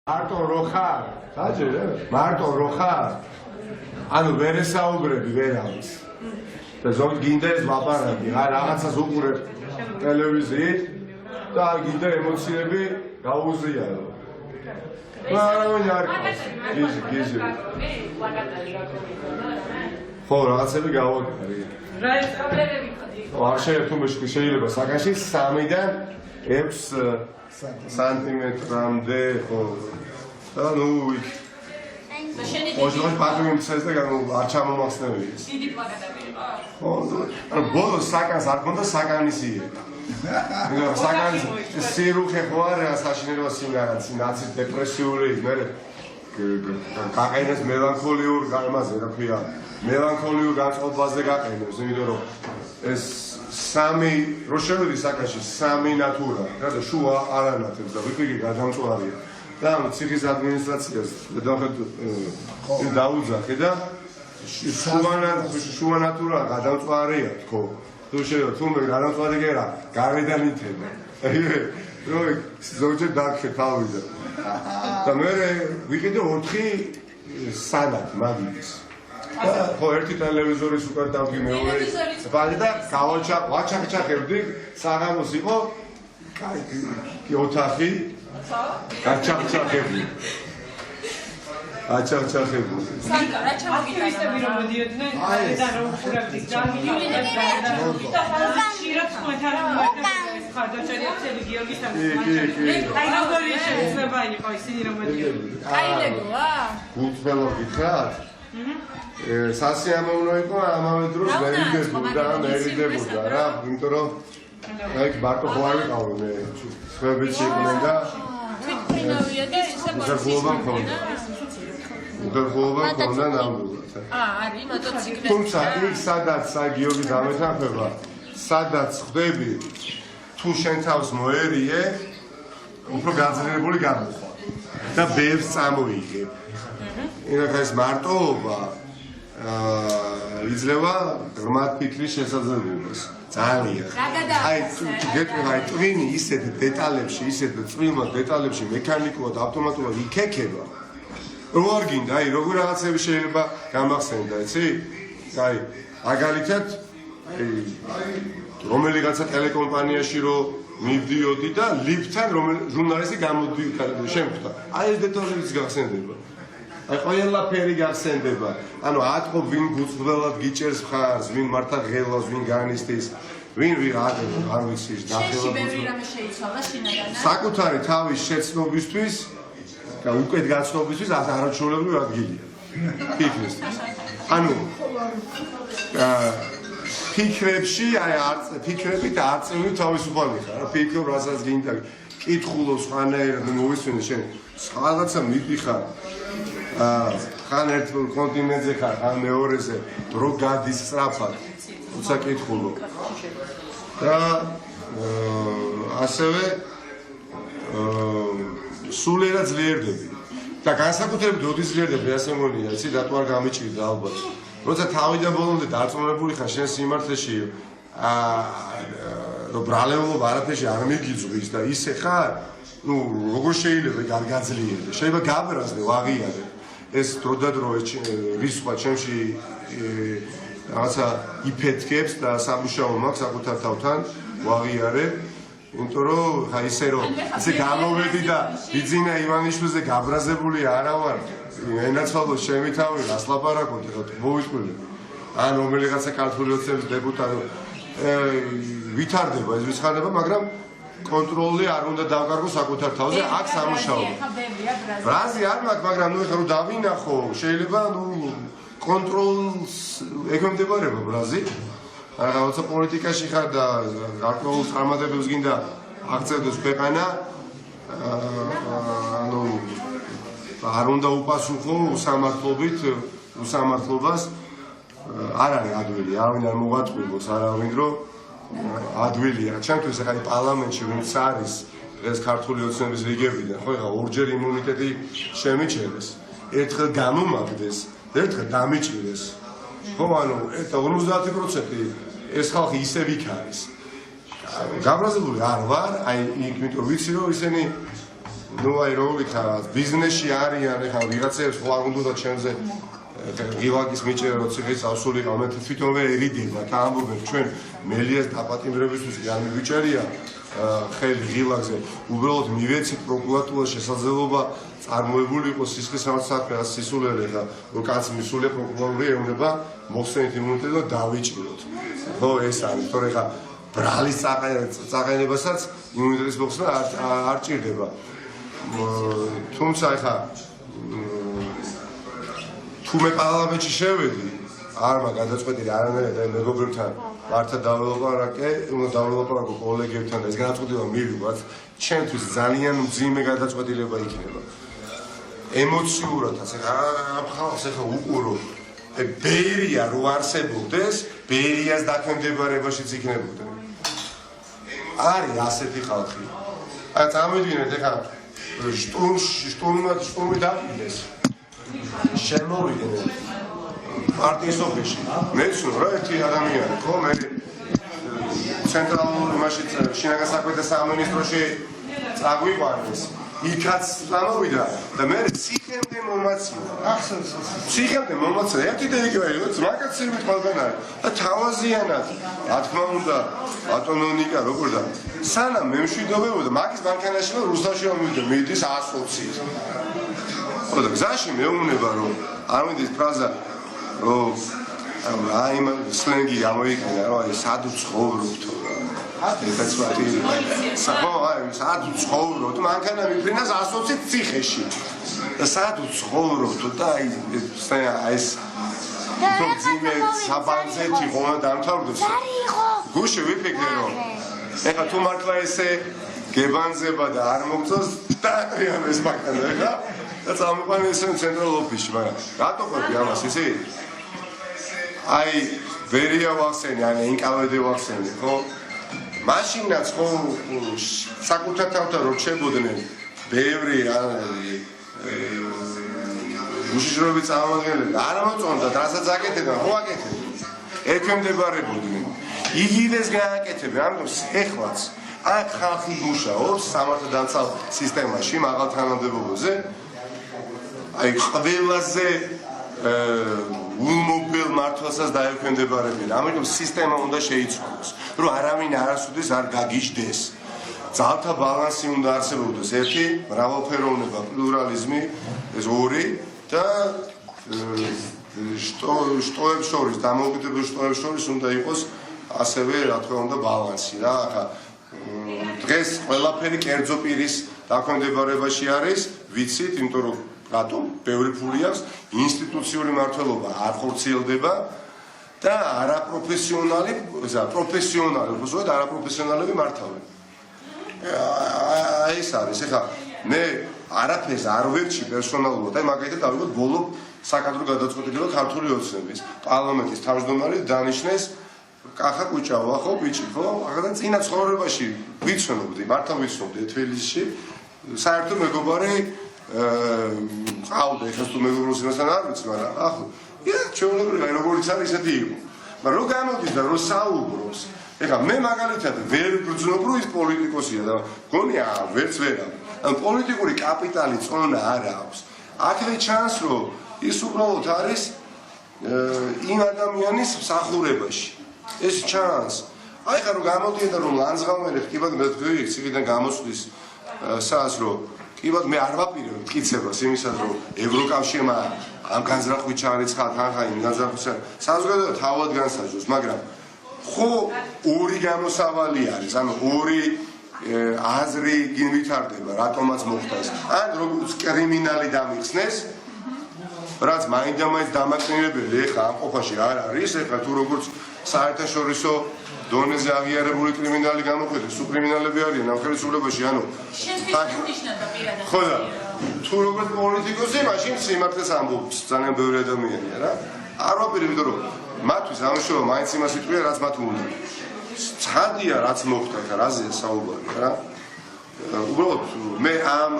მარტო რო ხარ? საჯერე? მარტო რო ხარ? ანუ ვერ ესაუბრები ვერავის. და ზოგ გინდა ეს ლაპარაკი, რა რაღაცას უყურებ ტელევიზიით და გინდა ემოციები გაუზიარო. არავინ არ ყავს. გიზი. ხო, რაღაცები გავაკეთე. რა ეს პრობლემები ხდება? არ შეიძლება საკანში 3-დან 6 სანტიმეტრამდე ხო და ნუ იქ ოჯახის პატრონს და არ ჩამომახსნევია ეს დიდი პლაკატები იყო? ხო ანუ ბოლოს საკანს არ ქონდა საკანისიე საკანის სირუხე ხო არა საშინელო სიმღერაც ნაცის დეპრესიული მე გაყენეს მელანქოლიურ გამაზე რა ქვია მელანქოლიურ განწყობაზე გაყენებს იმიტომ რომ ეს სამი რო შევიდი საკანში სამი ნატურა და შუა არ ანათებს და ვიფიქრე გადამწვარია და ციხის ადმინისტრაციას დაუძახე და შუა ნატურა გადამწვარია თქო თუ შეიძლება თუმე გადამწვარი კი არა გარედან ითება რომ ზოგჯერ დაგხე თავიდან და მე ვიყიდე 4 სანად მაგის ხო ერთი ტელევიზორის უკან დავგი მეორე ბალი და ვაჩახჩახებდი საღამოს იყო კი ოთახი აჩახჩახებდი სანკა რა ჩამოგიტანები რომ მოდიოდნენ და რომ ხურებდი გამიგიდნენ და შირაც ხოთარ ეს ხარდაჭერი აფსები გიორგის აი როგორი შეიძლება იყო ისინი რომ მოდიოდნენ აილებოა გულწრფელო გითხრათ სასიამოვნო იყო ამავე დროს მერიდებოდა რა იმიტომ რომ აი ბარტო ხო არ ვიყავი მე სხვაებიც იყვნენ და თვითმფრინავია და ისე მოდერგულობა ქონდა ნამდვილად არის მოტოციკლი თუმცა იქ სადაც გიორგი დამეთანხმება სადაც ხდები თუ შენ თავს მოერიე უფრო გაძლიერებული გამოხვა და ბევრს წამოიღებ იქ ეს მარტოობა იძლევა ღრმად ფიქრის შესაძლებლობას ძალიან აი გეტყვი ტვინი ისეთ დეტალებში ისეთ წვრილ დეტალებში მექანიკურად ავტომატურად იქექება რო არ გინდა აი როგორ რაღაცები შეიძლება გამახსენდა იცი აი მაგალითად რომელიღაცა ტელეკომპანიაში რო მივდიოდი და ლიფტთან ჟურნალისტი გამოდიოდა შემხვდა აი ეს დეტალებიც გახსენდება აი ყველაფერი გახსენდება ანუ ატყო ვინ გუწვრილად გიჭერს მხარს ვინ მართა ღელავს ვინ განისტის ვინ არ ვიცი დახელა გუწვრილად საკუთარი თავის შეცნობისთვის და უკეთ გაცნობისთვის არაჩვეულებრივი ადგილია ფიქრისთვის ანუ ფიქრებში აი ფიქრებით არწევი თავისუფალი ხარ რა ფიქრობ რასაც გინდა კითხულობს ხანაერად მოვისმენე შენ რაღაცა მიდიხარ ხან ერთ კონტინენტზე ხარ ხან მეორეზე რო გადის სწრაფად თუმცა კითხულობ და ასევე სულიერად ძლიერდები და განსაკუთრებით ოდის ძლიერდები ასე მგონია იცი რატო არ გამიჭირდა ალბათ როცა თავიდან ბოლომდე დარწმუნებული ხარ შენ სიმართლეში რომ ბრალეულობა არაფერში არ მიგიძღვის და ისე ხარ ნუ როგორ შეიძლება არ გაძლიერდე შეიძლება გაბრაზდე ვაღიარებ ეს დროდადრო რისხვა ჩემში რაღაცა იფეთქებს და სამუშაო მაქვს საკუთარ თავთან ვაღიარებ იმიტომ რომ აი ისე რომ ისე გამოვედი და ბიძინა ივანიშვილზე გაბრაზებული არა ვარ ენაცვალოს ჩემი თავი რას ლაპარაკობდი რა მოვიტყვი ან რომელიღაცა ქართული ოცნების დეპუტატი ვითარდება ეს ვიცხადება მაგრამ კონტროლი არ უნდა დავკარგო საკუთარ თავზე აქ სამუშაო ბრაზი არ მაქვს მაგრამ ნუ ეხლა რომ დავინახო შეიძლება ნუ კონტროლს ეკომდებარება ბრაზი რაღაცა პოლიტიკაში ხარ და გარკვეულ წარმატებებს გინდა აღწევდეს ქვეყანა ანუ არ უნდა უპასუხო უსამართლობას არ არის ადვილი არავინ არ მოვაწყვეტოს არავინ რომ ადვილია ჩემთვის ახლა პარლამენტში ვინც არის ეს ქართული ოცნების რიგებიდან ხო ეხლა ორჯერ იმუნიტეტი შემიჩნდეს ერთხელ გამომაგდეს ერთხელ დამიჭირეს ხო ანუ 50% ეს ხალხი ისევ იქ არის გაბრაზებული არ ვარ აი იქ იმიტომ ვიცი რომ ისინი ნუ აი რო ვითარ ბიზნესში არიან ეხლა ვიღაცებს ხო არ უნდა ჩემზე ღილაკის მიჭერა რო ციხის ავსულიყავ მე თვითონვე ერიდება და ამბობენ ჩვენ მელიას დაპატიმრებისთვის არ მივიჭერია ხელი ღილაკზე უბრალოდ მივეცით პროკურატურას შესაძლებლობა წარმოებული იყოს სისხლის სამართალს სისულელე და რო კაც მისულია პროკურორი ეუბნება მოხსენით იმუნიტეტი და დავიჭიროთ ხო ეს არის თორე ხა ბრალის წაყენებასაც იმუნიტეტის მოხსნა არ ჭირდება თუმცა ეხა თუ მე პარლამენტში შევედი არმა გადაწყვეტილი არანაირად და მეგობრებთან მართლა დაველაპარაკე უნდა დაველაპარაკო კოლეგებთან და ეს გადაწყვეტილება მივიღოთ ჩემთვის ძალიან მძიმე გადაწყვეტილება იქნება ემოციურად ასე ხალხს ეხა უყურო ბერია რო არსებობდეს ბერიას დაქვემდებარებაშიც იქნებოდა არის ასეთი ხალხი აი წამოვიდგინეთ ეხა შტურმი დაპირდეს შემოვიდნენ პარტიის ოფისში მეც რა ერთი ადამიანი ხო მე ცენტრალურ მაშინ შინაგან საქმეთა სამინისტროში წაგვიყვანეს იქაც წამოვიდა და მე ციხემდე მომაცია ერთი და იგივე ძმაკაცები ყველგან არის და თავაზიანად რა თქმა უნდა ატონონიკა როგორ და სანამ მე მშვიდობებოდა მაგის მანქანაში რუსთავში მივიდა მიდის 120-ით ხო და გზაში მეუბნება რომ არ მიდის ფრაზა რომ აი მაგ სლენგი გამოიყენა რომ აი სად ცხოვრობთ ეხაც ვარი საბო აი სად ცხოვრობთ მანქანა მიფრინას 120 ციხეში და სად ცხოვრობთ და აი ეს თუმცა საბანზეთი ხონა დამთავრდეს გუშინ ვიფიქრე რომ ეხა თუ მართლა ესე გებანზება და არ მოგწოს და ეს მანქანა ეხა და წამიყვანე ესე ცენტრალურ ოფისში მაგრამ რატო ყოფი ამას ისე აი ბერია ვახსენე ან ინკავედე ვახსენე ხო მაშინაც ხო საკუთარ თავთან რომ ჩებოდნენ ბევრი უშიშროები წარმომადგენლები არ მოწონდა რასაც აკეთებდა ხო აკეთებდა ექვემდებარებოდნენ იგივეს გააკეთებენ ამიტომ ეხლაც აქ ხალხი მუშაობს სამართალდამცავ სისტემაში მაღალ თანამდებობაზე აი ყველაზე ულმობელ მართლასაც დაექვემდებარებიან ამიტომ სისტემა უნდა შეიცვალოს რომ არავინ არასოდეს არ გაგიჟდეს ძალთა ბალანსი უნდა არსებობდეს ერთი მრავალფეროვნება პლურალიზმი ეს ორი და შტოებს შორის დამოუკიდებელ შტოებს შორის უნდა იყოს ასევე რა თქმა უნდა ბალანსი რა ახლა დღეს ყველაფერი კერძო პირის დაქვემდებარებაში არის ვიცით იმიტომ რომ რატომ ბევრი ფული აქვს ინსტიტუციური მმართველობა არ ხორციელდება და არაპროფესიონალი უბრალოდ არაპროფესიონალები მართავენ აი ეს არის ეხლა მე არაფერს არ ვერჩი პერსონალურად აი მაგალითად დავიღოთ ბოლო საკადრო გადაწყვეტილება ქართული ოცნების პარლამენტის თავმჯდომარე დანიშნეს კახა კუჭავა ხო ბიჭი ხო ახლა წინა ცხოვრებაში ვიცნობდი მართლა ვიცნობდი თბილისში საერთოდ მეგობარი ყავდა ეხლა თუ მეგობროს იმასთან არ ვიცი მაგრამ ახლა ჩვეულებრივ როგორიც არის ისეთი იყო მაგრამ რო გამოდის და რო საუბრობს ეხლა მე მაგალითად ვერ ვგრძნობ რომ ის პოლიტიკოსია და გონია ვერც ვერა ან პოლიტიკური კაპიტალი წონა არ აქვს აქედე ჩანს რომ ის უბრალოდ არის იმ ადამიანის მსახურებაში ეს ჩანს აი ხა რომ გამოდიოდა რომ ლანძღავმერე ხიბად მე თქვი ციგიდან გამოსვლის სას რომ იბად მე არ ვაპირებ მტკიცებას იმისას რომ ევროკავშირმა ამ განზრახვით ჩარიცხა თანხა იმ განზრახვით საზოგადოება თავად განსაზღვროს მაგრამ ხო ორი გამოსავალი არის ანუ ორი აზრი გინვითარდება რატომაც მოხდა ეს ან როგორც კრიმინალი დამიხსნეს რაც მაინდამაინც დამაკნინებელი ეხა ამ ყოფაში არ არის ეხა თუ როგორც საერთაშორისო დონეზე აღიარებული კრიმინალი გამოხდეს თუ კრიმინალები არიან ამ ხელისუფლებაში ანუ ხო და თუ როგორც პოლიტიკოსი მაშინ სიმართლეს ამბობს ძალიან ბევრი ადამიანია რა არ ვაპირებ იმიტომ რომ მათთვის ამუშავა მაინც იმას იტყვია რაც მათ უნდა ცხადია რაც მოხდა და რაზეა საუბარი რა უბრალოდ მე ამ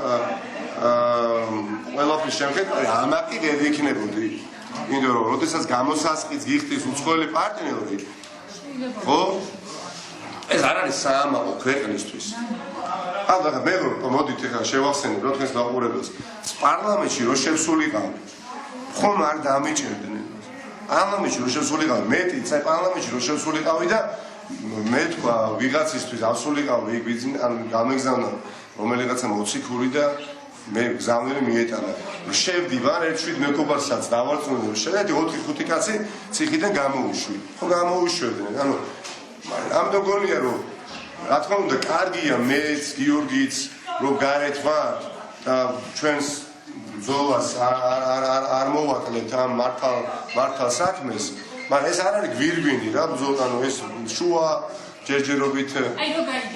ყველაფრის შემხედარი ამაკი ვერ იქნებოდი იმიტომ რომ როდესაც გამოსასყიდს გიხდის უცხოელი პარტნიორი ხო ეს არ არის საამაყო ქვეყნისთვის ახლა მე მოდით ახლა შევახსენებ რა თქვენს დაყურებელს. პარლამენტში რო შევსულიყავ, ხომ არ დამიჭერდნენ. პარლამენტში რო შევსულიყავ, მეტი წე პარლამენტში რო შევსულიყავი და მე თქვა ვიღაცისთვის ავსულიყავ იქ ანუ გამეგზავნა რომელიღაცა მოციქული და მე გზავნილი მიეტანა. შევდივარ ერთ-შვიდ მეგობარსაც დავარწმუნე, შედეთი 4-5 კაცი ციხიდან გამოუშვი. ხო გამოუშვებდნენ. ანუ ამიტომ გონია რომ რა თქმა უნდა კარგია მეც გიორგიც რომ გარეთ ვარ და ჩვენს ბრძოლას არ მოვაკლებთ ამ მართალ საქმეს, მაგრამ ეს არ არის გვირგვინი რა ბრძოლა, ანუ ეს შუა ჯერჯერობით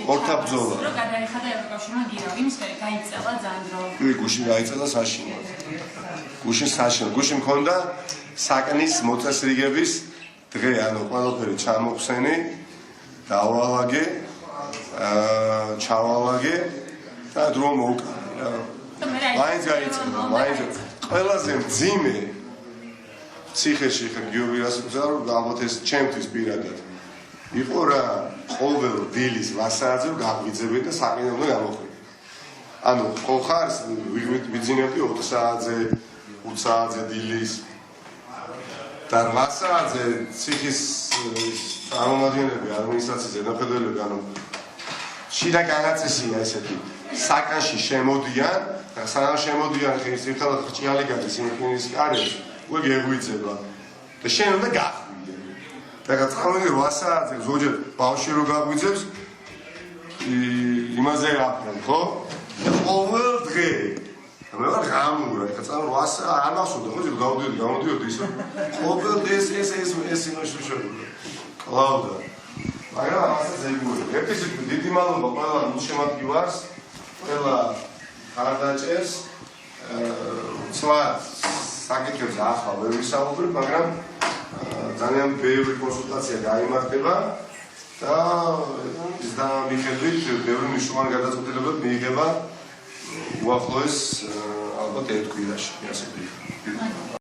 ორთა ბრძოლა. რო გადაიხადა ევროკავშირმა გირავი, იმის გამო გაიწელა ძალიან დრო. გუშინ გაიწელა საშინო. გუშინ მქონდა საკნის მოწესრიგების დღე, ანუ ყველაფერი ჩამოხსენი, დავალაგე, ჩავალაგე და დრო მოვკარე რა. მაინც გაიწელა, მაინც ყველაზე მძიმე ციხეში ხარ გიორგი რასიკოზე რომ ალბათ ეს ჩემთვის პირადად იყო რა ყოველ დილის ვასარაძე გაგვიძებენ და საკინე უნდა გამოხვიდე. ანუ ხარ ვიძინებდი 4 საათზე, 5 საათზე დილის და 8 საათზე ციხის წარმომადგენლები, ადმინისტრაციის ზედამხედველები, ანუ შიდა განაწესია ესეთი საკანში შემოდიან და სანამ შემოდიან ხალხი ჭიალი გადის იმის კარებს, უკვე გეგვიძება და შენ უნდა გახვიდე. და წყალმოვარდნი 8 საათზე ზოგჯერ ბავშვი რო გაგვიძებს იმაზე აფრენ, ხო? და ყოველ დღე მე ვარ გამურა, ხა წამ 8 საათი არ მახსოვდა, ხო? გამოდიოდი ისე. ყოველ დღე ეს იმაშუშები. კლავდა. მაგრამ ამასაც ზეგური. ერთის დიდი მადლობა ყველა მუშემატკივარს, ყველა ხარდაჭერს, ცვლად საკითხებზე ახლა ვერ ვისაუბრებ, მაგრამ ძალიან ბევრი კონსულტაცია გაიმართება და ის და მიხედვით ბევრი მნიშვნელოვანი გადაწყვეტილებები მიიღება უახლოეს ალბათ ერთ კვირაში, ასე ვთქვი.